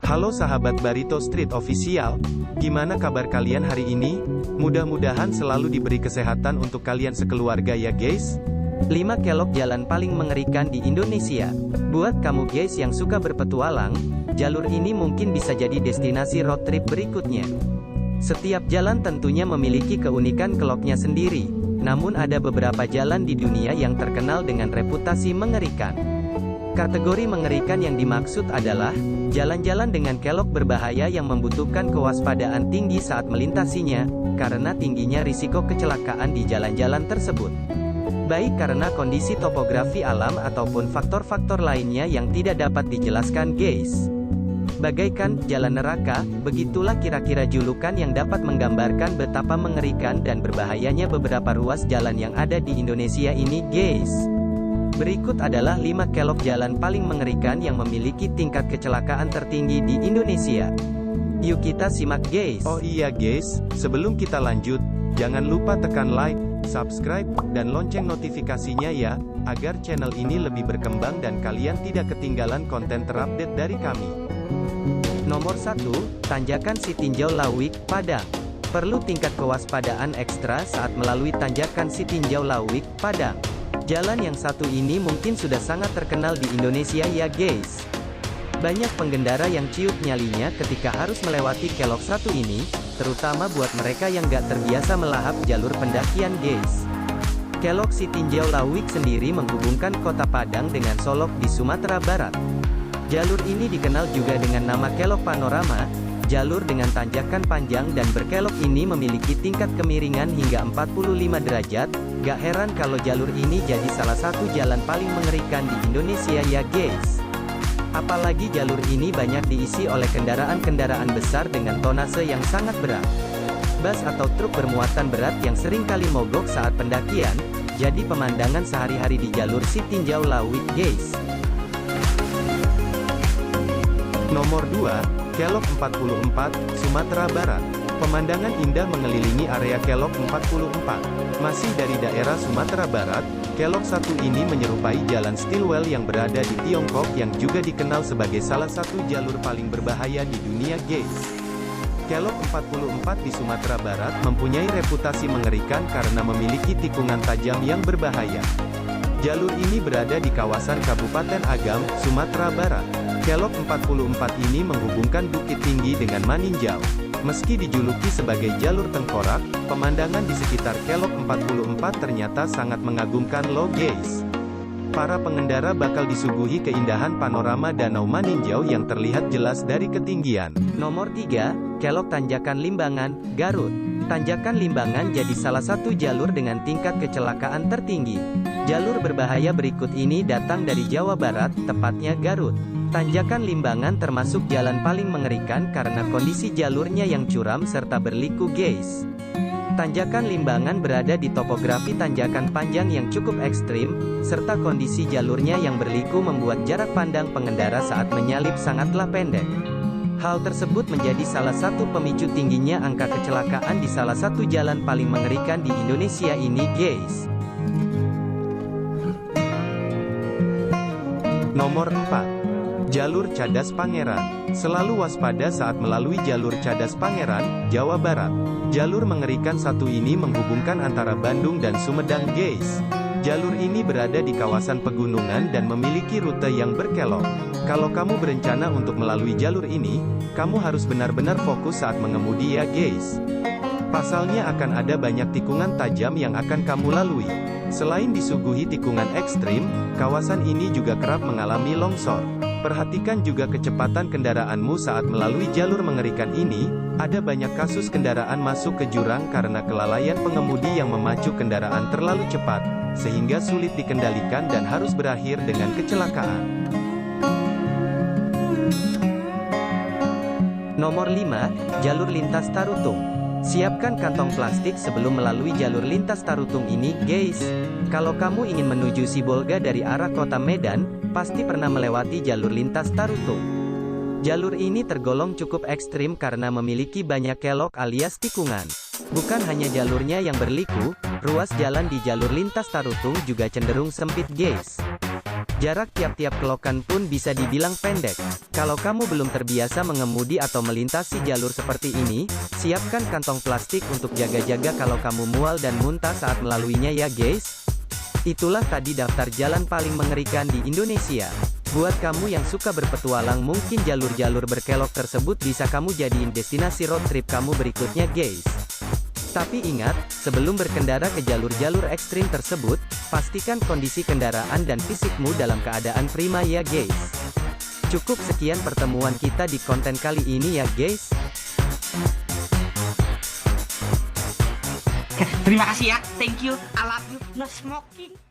Halo sahabat Barito Street Official, gimana kabar kalian hari ini? Mudah-mudahan selalu diberi kesehatan untuk kalian sekeluarga ya guys. 5 kelok jalan paling mengerikan di Indonesia. Buat kamu guys yang suka berpetualang, jalur ini mungkin bisa jadi destinasi road trip berikutnya. Setiap jalan tentunya memiliki keunikan keloknya sendiri, namun ada beberapa jalan di dunia yang terkenal dengan reputasi mengerikan. Kategori mengerikan yang dimaksud adalah jalan-jalan dengan kelok berbahaya yang membutuhkan kewaspadaan tinggi saat melintasinya, karena tingginya risiko kecelakaan di jalan-jalan tersebut. Baik karena kondisi topografi alam ataupun faktor-faktor lainnya yang tidak dapat dijelaskan guys. Bagaikan jalan neraka, begitulah kira-kira julukan yang dapat menggambarkan betapa mengerikan dan berbahayanya beberapa ruas jalan yang ada di Indonesia ini guys. Berikut adalah 5 kelok jalan paling mengerikan yang memiliki tingkat kecelakaan tertinggi di Indonesia. Yuk kita simak guys. Oh iya guys, sebelum kita lanjut, jangan lupa tekan like, subscribe, dan lonceng notifikasinya ya, agar channel ini lebih berkembang dan kalian tidak ketinggalan konten terupdate dari kami. Nomor 1, Tanjakan Sitinjau Lawik, Padang. Perlu tingkat kewaspadaan ekstra saat melalui Tanjakan Sitinjau Lawik, Padang. Jalan yang satu ini mungkin sudah sangat terkenal di Indonesia ya guys. Banyak pengendara yang ciut nyalinya ketika harus melewati kelok satu ini, terutama buat mereka yang gak terbiasa melahap jalur pendakian guys. Kelok Sitinjau Lawik sendiri menghubungkan kota Padang dengan Solok di Sumatera Barat. Jalur ini dikenal juga dengan nama Kelok Panorama. Jalur dengan tanjakan panjang dan berkelok ini memiliki tingkat kemiringan hingga 45 derajat. Gak heran kalau jalur ini jadi salah satu jalan paling mengerikan di Indonesia ya guys. Apalagi jalur ini banyak diisi oleh kendaraan-kendaraan besar dengan tonase yang sangat berat. Bus atau truk bermuatan berat yang sering kali mogok saat pendakian, jadi pemandangan sehari-hari di jalur Sitinjau Lawik guys. Nomor 2, Kelok 44, Sumatera Barat. Pemandangan indah mengelilingi area Kelok 44. Masih dari daerah Sumatera Barat, Kelok 1 ini menyerupai jalan Stilwell yang berada di Tiongkok yang juga dikenal sebagai salah satu jalur paling berbahaya di dunia guys. Kelok 44 di Sumatera Barat mempunyai reputasi mengerikan karena memiliki tikungan tajam yang berbahaya. Jalur ini berada di kawasan Kabupaten Agam, Sumatera Barat. Kelok 44 ini menghubungkan Bukit Tinggi dengan Maninjau. Meski dijuluki sebagai jalur tengkorak, pemandangan di sekitar Kelok 44 ternyata sangat mengagumkan loh guys. Para pengendara bakal disuguhi keindahan panorama Danau Maninjau yang terlihat jelas dari ketinggian. Nomor 3, Kelok Tanjakan Limbangan, Garut. Tanjakan Limbangan jadi salah satu jalur dengan tingkat kecelakaan tertinggi. Jalur berbahaya berikut ini datang dari Jawa Barat, tepatnya Garut. Tanjakan Limbangan termasuk jalan paling mengerikan karena kondisi jalurnya yang curam serta berliku guys. Tanjakan Limbangan berada di topografi tanjakan panjang yang cukup ekstrim, serta kondisi jalurnya yang berliku membuat jarak pandang pengendara saat menyalip sangatlah pendek. Hal tersebut menjadi salah satu pemicu tingginya angka kecelakaan di salah satu jalan paling mengerikan di Indonesia ini guys. Nomor 4, Jalur Cadas Pangeran. Selalu waspada saat melalui jalur Cadas Pangeran, Jawa Barat. Jalur mengerikan satu ini menghubungkan antara Bandung dan Sumedang guys. Jalur ini berada di kawasan pegunungan dan memiliki rute yang berkelok. Kalau kamu berencana untuk melalui jalur ini, kamu harus benar-benar fokus saat mengemudi ya guys. Pasalnya akan ada banyak tikungan tajam yang akan kamu lalui. Selain disuguhi tikungan ekstrim, kawasan ini juga kerap mengalami longsor. Perhatikan juga kecepatan kendaraanmu saat melalui jalur mengerikan ini. Ada banyak kasus kendaraan masuk ke jurang karena kelalaian pengemudi yang memacu kendaraan terlalu cepat, sehingga sulit dikendalikan dan harus berakhir dengan kecelakaan. Nomor 5, Jalur Lintas Tarutung. Siapkan kantong plastik sebelum melalui jalur lintas Tarutung ini guys. Kalau kamu ingin menuju Sibolga dari arah kota Medan, pasti pernah melewati jalur lintas Tarutung. Jalur ini tergolong cukup ekstrim karena memiliki banyak kelok alias tikungan. Bukan hanya jalurnya yang berliku, ruas jalan di jalur lintas Tarutung juga cenderung sempit guys. Jarak tiap-tiap kelokan pun bisa dibilang pendek. Kalau kamu belum terbiasa mengemudi atau melintasi jalur seperti ini, siapkan kantong plastik untuk jaga-jaga kalau kamu mual dan muntah saat melaluinya ya guys. Itulah tadi daftar jalan paling mengerikan di Indonesia. Buat kamu yang suka berpetualang, mungkin jalur-jalur berkelok tersebut bisa kamu jadiin destinasi road trip kamu berikutnya guys. Tapi ingat, sebelum berkendara ke jalur-jalur ekstrim tersebut, pastikan kondisi kendaraan dan fisikmu dalam keadaan prima ya guys. Cukup sekian pertemuan kita di konten kali ini ya guys. Terima kasih ya, thank you, I love you, no smoking.